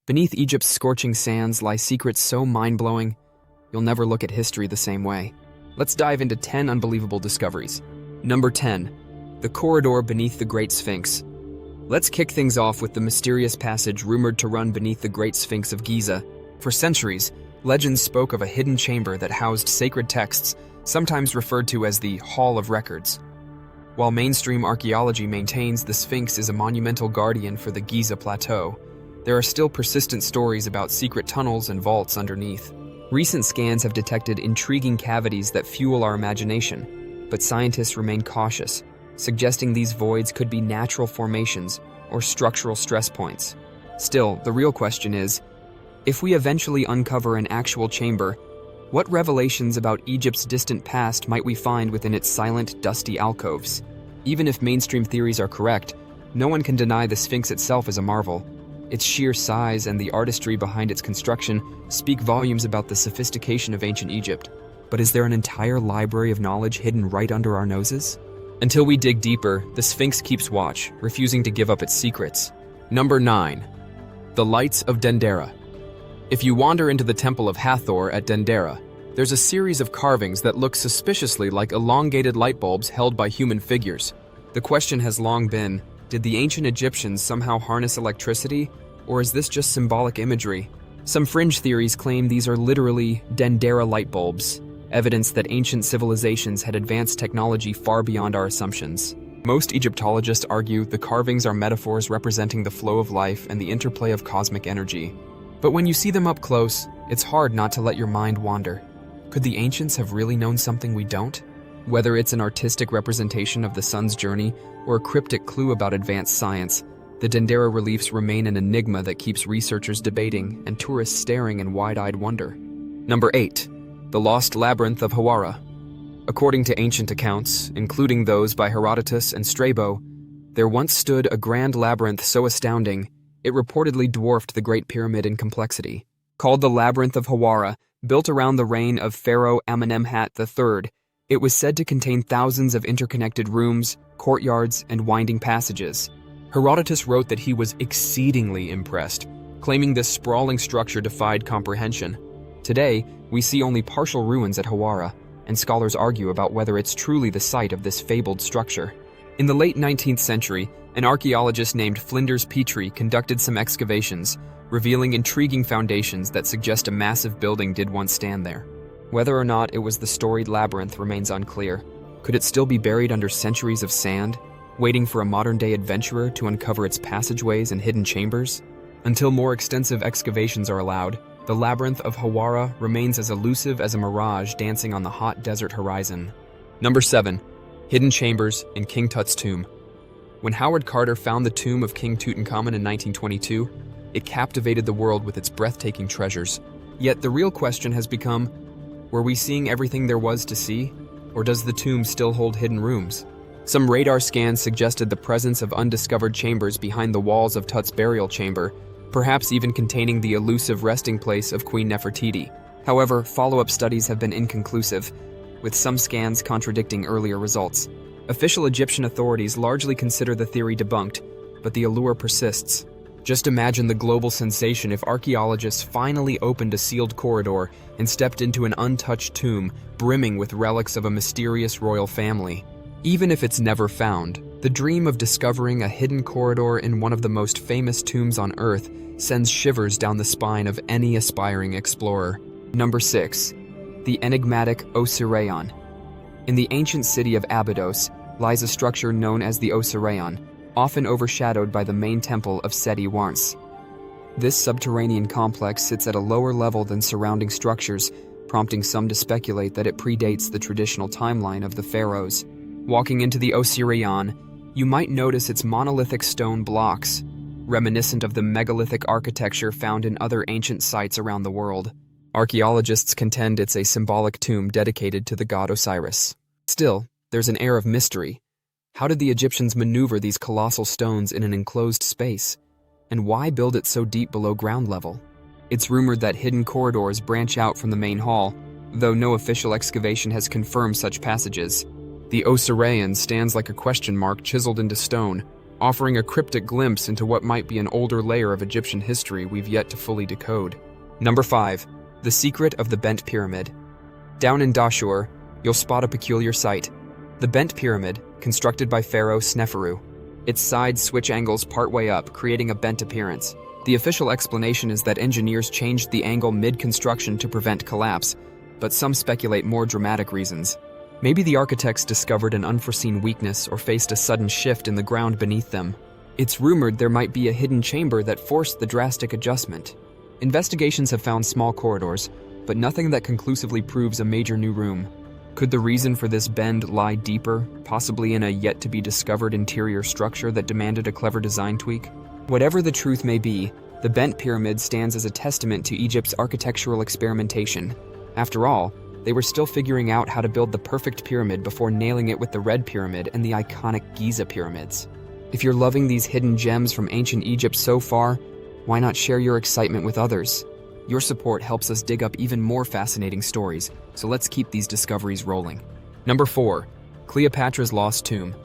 Beneath Egypt's scorching sands lie secrets so mind-blowing, you'll never look at history the same way. Let's dive into 10 unbelievable discoveries. Number 10. The corridor beneath the Great Sphinx. Let's kick things off with the mysterious passage rumored to run beneath the Great Sphinx of Giza. For centuries, legends spoke of a hidden chamber that housed sacred texts, sometimes referred to as the Hall of Records. While mainstream archaeology maintains the Sphinx is a monumental guardian for the Giza plateau, there are still persistent stories about secret tunnels and vaults underneath. Recent scans have detected intriguing cavities that fuel our imagination, but scientists remain cautious, suggesting these voids could be natural formations or structural stress points. Still, the real question is, if we eventually uncover an actual chamber, what revelations about Egypt's distant past might we find within its silent, dusty alcoves? Even if mainstream theories are correct, no one can deny the Sphinx itself is a marvel. Its sheer size and the artistry behind its construction speak volumes about the sophistication of ancient Egypt. But is there an entire library of knowledge hidden right under our noses? Until we dig deeper, the Sphinx keeps watch, refusing to give up its secrets. Number 9. The Lights of Dendera. If you wander into the Temple of Hathor at Dendera, there's a series of carvings that look suspiciously like elongated light bulbs held by human figures. The question has long been, did the ancient Egyptians somehow harness electricity, or is this just symbolic imagery? Some fringe theories claim these are literally Dendera light bulbs, evidence that ancient civilizations had advanced technology far beyond our assumptions. Most Egyptologists argue the carvings are metaphors representing the flow of life and the interplay of cosmic energy. But when you see them up close, it's hard not to let your mind wander. Could the ancients have really known something we don't? Whether it's an artistic representation of the sun's journey or a cryptic clue about advanced science, the Dendera reliefs remain an enigma that keeps researchers debating and tourists staring in wide-eyed wonder. Number 8. The Lost Labyrinth of Hawara. According to ancient accounts, including those by Herodotus and Strabo, there once stood a grand labyrinth so astounding, it reportedly dwarfed the Great Pyramid in complexity. Called the Labyrinth of Hawara, built around the reign of Pharaoh Amenemhat III, it was said to contain thousands of interconnected rooms, courtyards, and winding passages. Herodotus wrote that he was exceedingly impressed, claiming this sprawling structure defied comprehension. Today, we see only partial ruins at Hawara, and scholars argue about whether it's truly the site of this fabled structure. In the late 19th century, an archaeologist named Flinders Petrie conducted some excavations, revealing intriguing foundations that suggest a massive building did once stand there. Whether or not it was the storied labyrinth remains unclear. Could it still be buried under centuries of sand, waiting for a modern-day adventurer to uncover its passageways and hidden chambers? Until more extensive excavations are allowed, the Labyrinth of Hawara remains as elusive as a mirage dancing on the hot desert horizon. Number 7. Hidden Chambers in King Tut's Tomb. When Howard Carter found the tomb of King Tutankhamun in 1922, it captivated the world with its breathtaking treasures. Yet the real question has become, were we seeing everything there was to see, or does the tomb still hold hidden rooms? Some radar scans suggested the presence of undiscovered chambers behind the walls of Tut's burial chamber, perhaps even containing the elusive resting place of Queen Nefertiti. However, follow-up studies have been inconclusive, with some scans contradicting earlier results. Official Egyptian authorities largely consider the theory debunked, but the allure persists. Just imagine the global sensation if archaeologists finally opened a sealed corridor and stepped into an untouched tomb brimming with relics of a mysterious royal family. Even if it's never found, the dream of discovering a hidden corridor in one of the most famous tombs on Earth sends shivers down the spine of any aspiring explorer. Number 6. The Enigmatic Osireion. In the ancient city of Abydos lies a structure known as the Osireion, often overshadowed by the main temple of Seti Warns. This subterranean complex sits at a lower level than surrounding structures, prompting some to speculate that it predates the traditional timeline of the pharaohs. Walking into the Osireion, you might notice its monolithic stone blocks, reminiscent of the megalithic architecture found in other ancient sites around the world. Archaeologists contend it's a symbolic tomb dedicated to the god Osiris. Still, there's an air of mystery. How did the Egyptians maneuver these colossal stones in an enclosed space? And why build it so deep below ground level? It's rumored that hidden corridors branch out from the main hall, though no official excavation has confirmed such passages. The Osireion stands like a question mark chiseled into stone, offering a cryptic glimpse into what might be an older layer of Egyptian history we've yet to fully decode. Number 5. The Secret of the Bent Pyramid. Down in Dashur, you'll spot a peculiar sight. The Bent Pyramid, constructed by Pharaoh Sneferu. Its sides switch angles partway up, creating a bent appearance. The official explanation is that engineers changed the angle mid-construction to prevent collapse, but some speculate more dramatic reasons. Maybe the architects discovered an unforeseen weakness or faced a sudden shift in the ground beneath them. It's rumored there might be a hidden chamber that forced the drastic adjustment. Investigations have found small corridors, but nothing that conclusively proves a major new room. Could the reason for this bend lie deeper, possibly in a yet-to-be-discovered interior structure that demanded a clever design tweak? Whatever the truth may be, the Bent Pyramid stands as a testament to Egypt's architectural experimentation. After all, they were still figuring out how to build the perfect pyramid before nailing it with the Red Pyramid and the iconic Giza pyramids. If you're loving these hidden gems from ancient Egypt so far, why not share your excitement with others? Your support helps us dig up even more fascinating stories, so let's keep these discoveries rolling. Number 4. Cleopatra's Lost Tomb.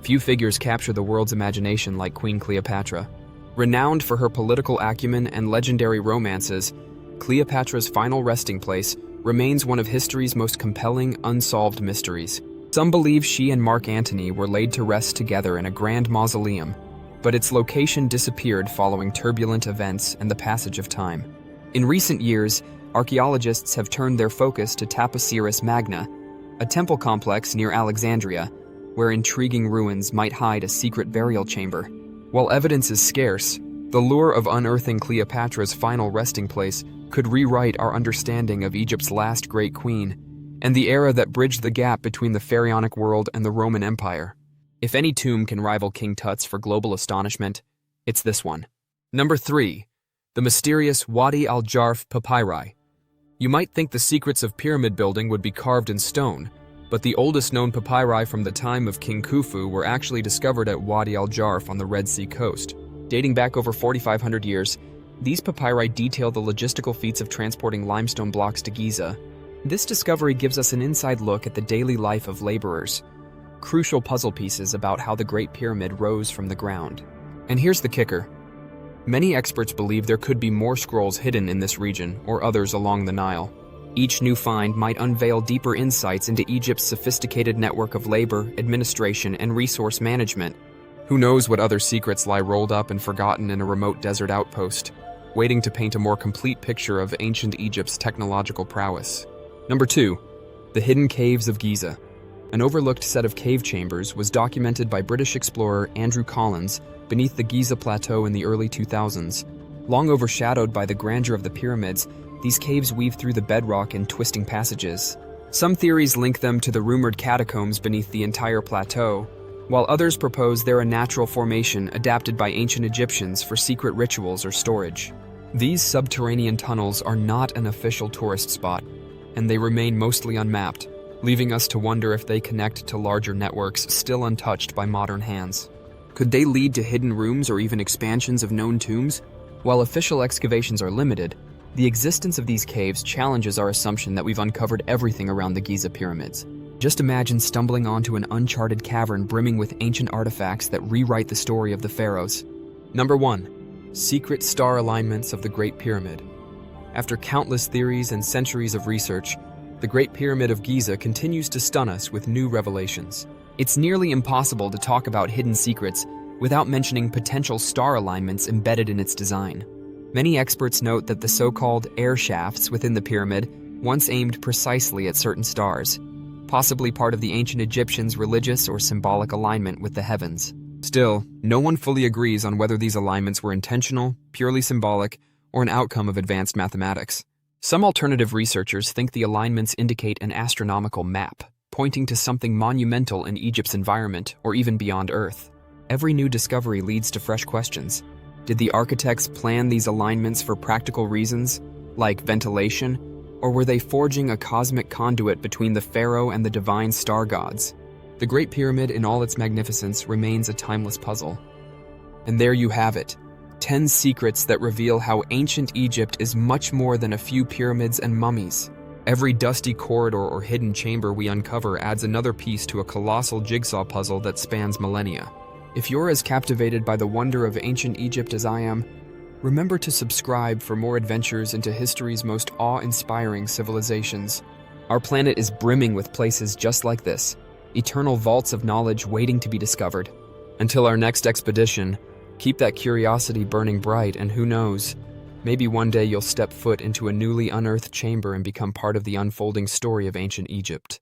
Few figures capture the world's imagination like Queen Cleopatra. Renowned for her political acumen and legendary romances, Cleopatra's final resting place remains one of history's most compelling, unsolved mysteries. Some believe she and Mark Antony were laid to rest together in a grand mausoleum, but its location disappeared following turbulent events and the passage of time. In recent years, archaeologists have turned their focus to Taposiris Magna, a temple complex near Alexandria, where intriguing ruins might hide a secret burial chamber. While evidence is scarce, the lure of unearthing Cleopatra's final resting place could rewrite our understanding of Egypt's last great queen and the era that bridged the gap between the pharaonic world and the Roman Empire. If any tomb can rival King Tut's for global astonishment, it's this one. Number 3. The Mysterious Wadi al-Jarf Papyri. You might think the secrets of pyramid building would be carved in stone, but the oldest known papyri from the time of King Khufu were actually discovered at Wadi al-Jarf on the Red Sea coast. Dating back over 4,500 years, these papyri detail the logistical feats of transporting limestone blocks to Giza. This discovery gives us an inside look at the daily life of laborers, crucial puzzle pieces about how the Great Pyramid rose from the ground. And here's the kicker. Many experts believe there could be more scrolls hidden in this region or others along the Nile. Each new find might unveil deeper insights into Egypt's sophisticated network of labor, administration, and resource management. Who knows what other secrets lie rolled up and forgotten in a remote desert outpost, waiting to paint a more complete picture of ancient Egypt's technological prowess. Number 2. The Hidden Caves of Giza. An overlooked set of cave chambers was documented by British explorer Andrew Collins beneath the Giza Plateau in the early 2000s. Long overshadowed by the grandeur of the pyramids, these caves weave through the bedrock in twisting passages. Some theories link them to the rumored catacombs beneath the entire plateau, while others propose they're a natural formation adapted by ancient Egyptians for secret rituals or storage. These subterranean tunnels are not an official tourist spot, and they remain mostly unmapped, leaving us to wonder if they connect to larger networks still untouched by modern hands. Could they lead to hidden rooms or even expansions of known tombs? While official excavations are limited, the existence of these caves challenges our assumption that we've uncovered everything around the Giza pyramids. Just imagine stumbling onto an uncharted cavern brimming with ancient artifacts that rewrite the story of the pharaohs. Number 1. Secret star alignments of the Great Pyramid. After countless theories and centuries of research, the Great Pyramid of Giza continues to stun us with new revelations. It's nearly impossible to talk about hidden secrets without mentioning potential star alignments embedded in its design. Many experts note that the so-called air shafts within the pyramid once aimed precisely at certain stars, possibly part of the ancient Egyptians' religious or symbolic alignment with the heavens. Still, no one fully agrees on whether these alignments were intentional, purely symbolic, or an outcome of advanced mathematics. Some alternative researchers think the alignments indicate an astronomical map, pointing to something monumental in Egypt's environment or even beyond Earth. Every new discovery leads to fresh questions. Did the architects plan these alignments for practical reasons, like ventilation, or were they forging a cosmic conduit between the pharaoh and the divine star gods? The Great Pyramid in all its magnificence remains a timeless puzzle. And there you have it, 10 secrets that reveal how ancient Egypt is much more than a few pyramids and mummies. Every dusty corridor or hidden chamber we uncover adds another piece to a colossal jigsaw puzzle that spans millennia. If you're as captivated by the wonder of ancient Egypt as I am, remember to subscribe for more adventures into history's most awe-inspiring civilizations. Our planet is brimming with places just like this, eternal vaults of knowledge waiting to be discovered. Until our next expedition, keep that curiosity burning bright, and who knows, maybe one day you'll step foot into a newly unearthed chamber and become part of the unfolding story of ancient Egypt.